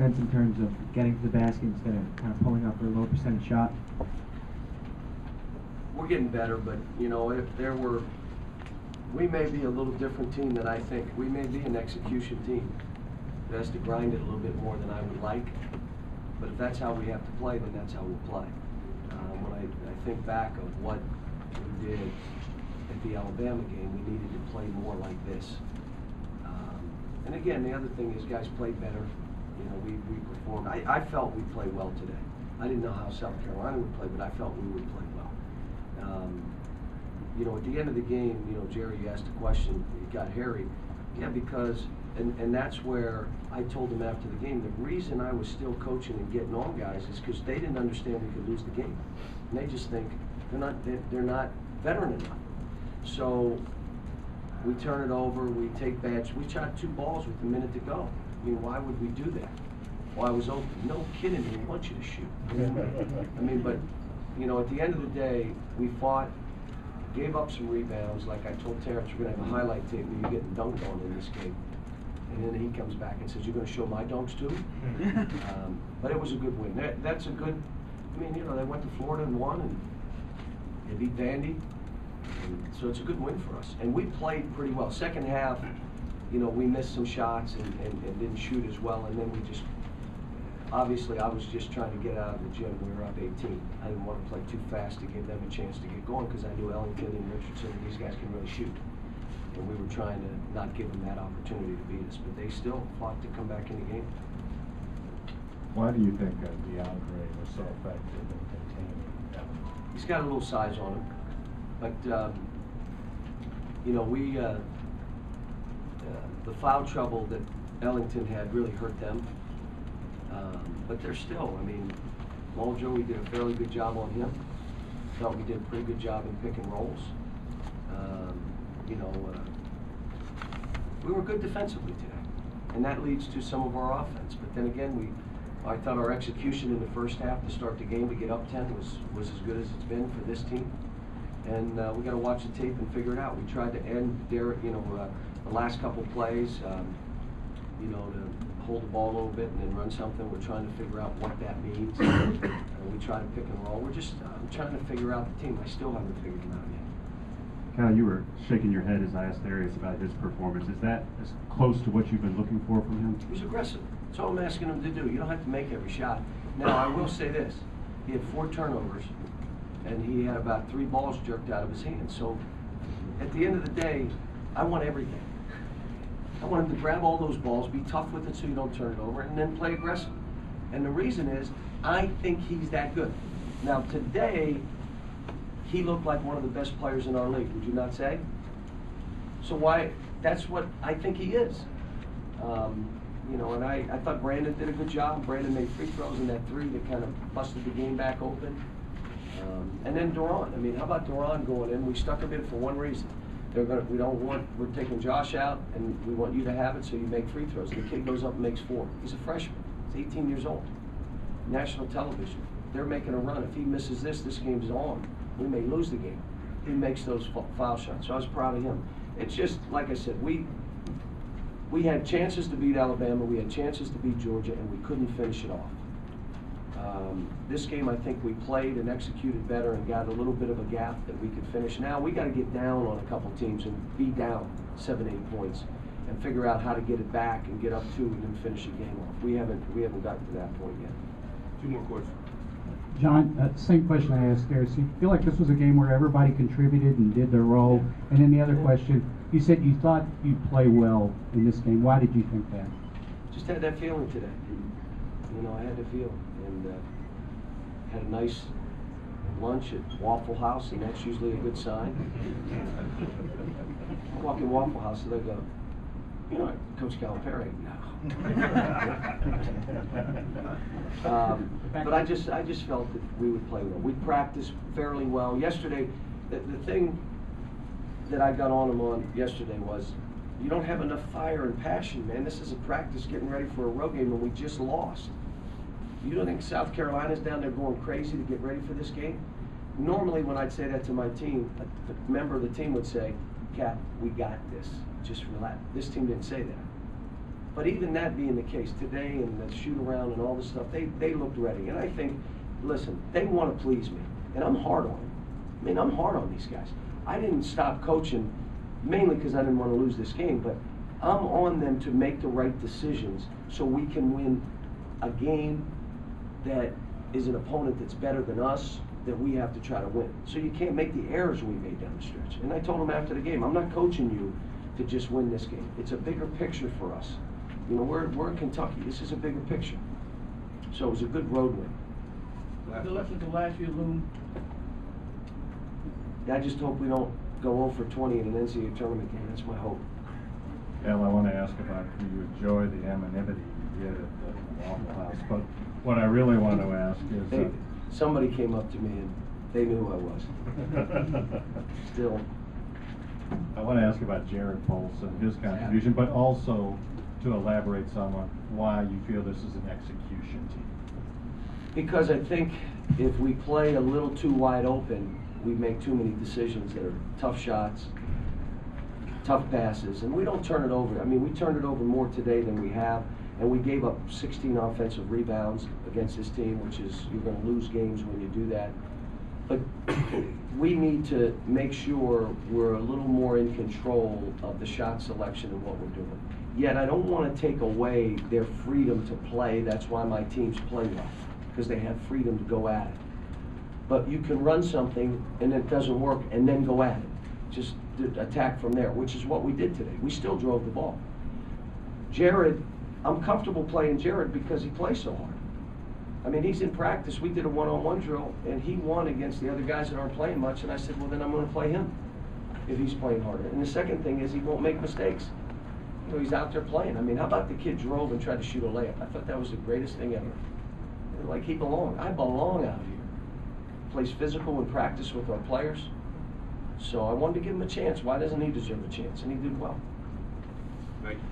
defense in terms of getting to the basket instead of kind of pulling up for a low percentage shot? We're getting better, but you know, if there were, we may be a little different team than I think. We may be an execution team that has to grind it a little bit more than I would like. But if that's how we have to play, then that's how we'll play. When I think back of what we did at the Alabama game, we needed to play more like this. And again, the other thing is guys played better. You know, we performed. I felt we played well today. I didn't know how South Carolina would play, but I felt we would play well. You know, at the end of the game, you know, Jerry, you asked a question, it got hairy. Yeah, because, and that's where I told them after the game, the reason I was still coaching and getting on guys is because they didn't understand we could lose the game. And they just think they're not veteran enough. So we turn it over, we take bad, we shot 2 balls with a minute to go. I mean, why would we do that? Well, I was open. No kidding, we want you to shoot. I mean, but, you know, at the end of the day, we fought, gave up some rebounds. Like I told Terrence, we're going to have a highlight tape of you getting dunked on in this game. And then he comes back and says, you're going to show my dunks too? But it was a good win. That's a good, I mean, you know, they went to Florida and won, and they beat Vandy. And so it's a good win for us. And we played pretty well. Second half, you know, we missed some shots and didn't shoot as well. And then we just, obviously, I was just trying to get out of the gym. We were up 18. I didn't want to play too fast to give them a chance to get going because I knew Ellington and Richardson and these guys can really shoot. And we were trying to not give them that opportunity to beat us. But they still fought to come back in the game. Why do you think DeAndre was so effective in containing Ellington? He's got a little size on him. But, you know, the foul trouble that Ellington had really hurt them. But they're still, I mean, Mojo, we did a fairly good job on him. Thought we did a pretty good job in pick and rolls. You know, we were good defensively today. And that leads to some of our offense. But then again, I thought our execution in the first half to start the game to get up 10 was as good as it's been for this team. And we got to watch the tape and figure it out. We tried to end Derek, you know, the last couple plays, you know, to hold the ball a little bit and then run something. We're trying to figure out what that means. We try to pick and roll. We're just trying to figure out the team. I still haven't figured them out yet. Cal, you were shaking your head as I asked Darius about his performance. Is that as close to what you've been looking for from him? He was aggressive. That's all I'm asking him to do. You don't have to make every shot. Now, I will say this. He had 4 turnovers, and he had about 3 balls jerked out of his hands. So, at the end of the day, I want everything. I want him to grab all those balls, be tough with it so you don't turn it over, and then play aggressive. And the reason is, I think he's that good. Now, today, he looked like one of the best players in our league, would you not say? So why, that's what I think he is. You know, and I thought Brandon did a good job. Brandon made free throws in that 3 that kind of busted the game back open. And then Duran. I mean, how about Duran going in? We stuck him in for one reason. We're taking Josh out, and we want you to have it so you make free throws. The kid goes up and makes 4. He's a freshman. He's 18 years old. National television. They're making a run. If he misses this game's on. We may lose the game. He makes those foul shots. So I was proud of him. It's just, like I said, we had chances to beat Alabama, we had chances to beat Georgia, and we couldn't finish it off. This game, I think we played and executed better and got a little bit of a gap that we could finish. Now we got to get down on a couple teams and be down 7, 8 points and figure out how to get it back and get up 2 and then finish the game off. We haven't gotten to that point yet. 2 more questions. John, same question I asked there. So you feel like this was a game where everybody contributed and did their role? And then the other question, you said you thought you'd play well in this game. Why did you think that? Just had that feeling today. You know, I had the feel. And had a nice lunch at Waffle House, and that's usually a good sign. I walk in Waffle House and they go, you know, Coach Calipari. No. But I just felt that we would play well. We practiced fairly well. Yesterday, the thing that I got on them on yesterday was, you don't have enough fire and passion, man. This is a practice getting ready for a road game, and we just lost. You don't think South Carolina's down there going crazy to get ready for this game? Normally, when I'd say that to my team, a member of the team would say, Cap, we got this. Just relax. This team didn't say that. But even that being the case, today and the shoot around and all this stuff, they looked ready. And I think, listen, they want to please me. And I'm hard on them. I mean, I'm hard on these guys. I didn't stop coaching mainly because I didn't want to lose this game, but I'm on them to make the right decisions so we can win a game that is an opponent that's better than us, that we have to try to win. So you can't make the errors we made down the stretch. And I told them after the game, I'm not coaching you to just win this game. It's a bigger picture for us. You know, we're in Kentucky. This is a bigger picture. So it was a good road win. The lessons of last year loom. I just hope we don't go 0 for 20 in an NCAA tournament game. That's my hope. Al, I want to ask about, do you enjoy the anonymity you get at the Waffle House? But what I really want to ask is... Somebody came up to me and they knew who I was. Still. I want to ask about Jared Polson, his contribution, but also to elaborate some on why you feel this is an execution team. Because I think if we play a little too wide open, we make too many decisions that are tough shots, tough passes, and we don't turn it over. I mean, we turned it over more today than we have, and we gave up 16 offensive rebounds against this team, which is, you're going to lose games when you do that. But we need to make sure we're a little more in control of the shot selection and what we're doing. Yet I don't want to take away their freedom to play. That's why my teams play well, because they have freedom to go at it. But you can run something and it doesn't work and then go at it. Just attack from there, which is what we did today. We still drove the ball. Jared, I'm comfortable playing Jared because he plays so hard. I mean, he's in practice. We did a one-on-one drill, and he won against the other guys that aren't playing much, and I said, well, then I'm going to play him if he's playing harder. And the second thing is he won't make mistakes. You know, he's out there playing. I mean, how about the kid drove and tried to shoot a layup? I thought that was the greatest thing ever. Like, he belonged. I belong out here. Plays physical in practice with our players. So I wanted to give him a chance. Why doesn't he deserve a chance? And he did well. Thank you.